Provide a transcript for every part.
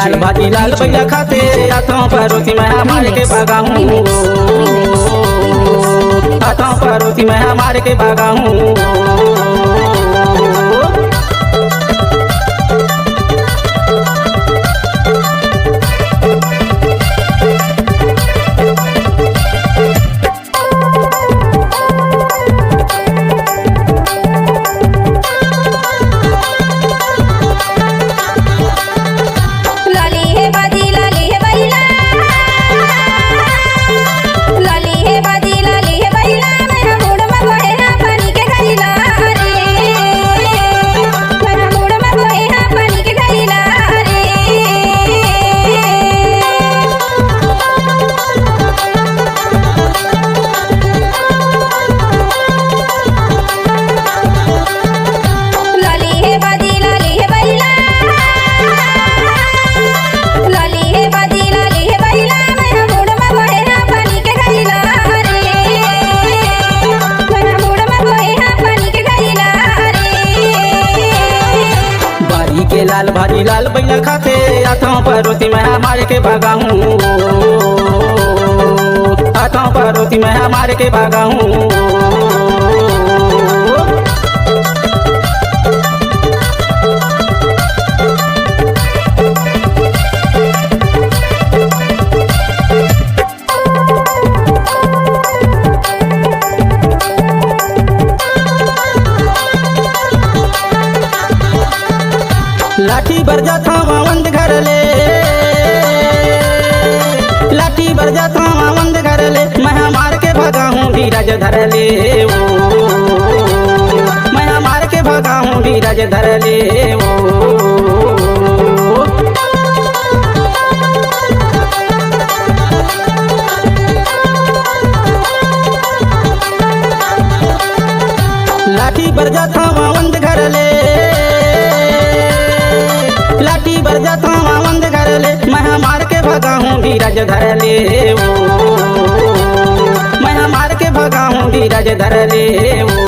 लाल भाजी लाल भैया खाते हाथों पर रोटी मैं मार के भागा हूँ, हाथों पर रोटी मैं मार के भागा हूँ। लाल भाजी लाल भैया खाते हाथों पर रोटी मैं मार के भागा हूँ, हाथों पर रोटी मैं मार के भागा हूँ। लाठी बर जाता वंद घर ले, लाठी बर जाता वंद घर ले, मैं मार के भागा हूँ धीरज धर ले वो, मैं मार के भागा हूँ धीरज धर ले वो। लाठी बर जाता वंद घर ले, लाठी बर जाता वंद घर ले, मैं मार के भागा हूँ धीरज धर ले वो, मैं मार के भागा हूँ धीरज धर ले वो।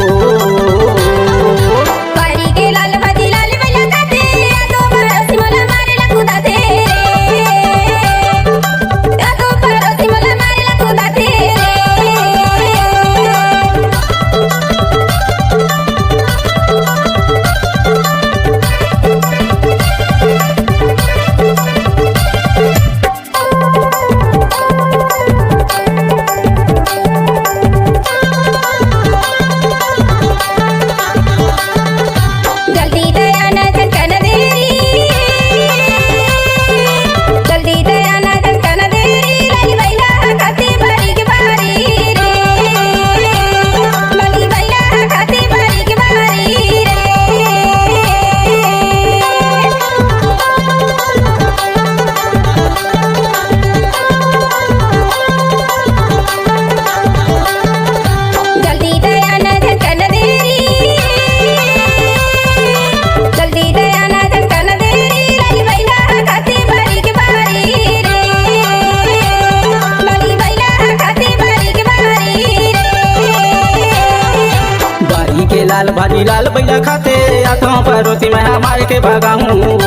लाल भाजी लाल भैया खाते हाथों पर रोटी मैं मार के भागा हूँ,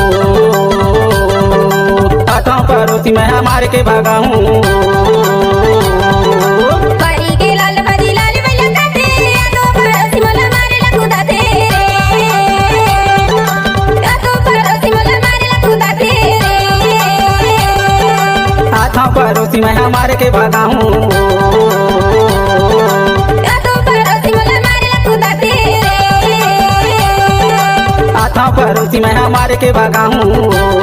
हाथों पर रोटी मैं मार के भागा हूँ। हाथों पर रोटी मैं मार के भागा हूँ, हाथों पर रोटी मैं मार के भागा हूँ।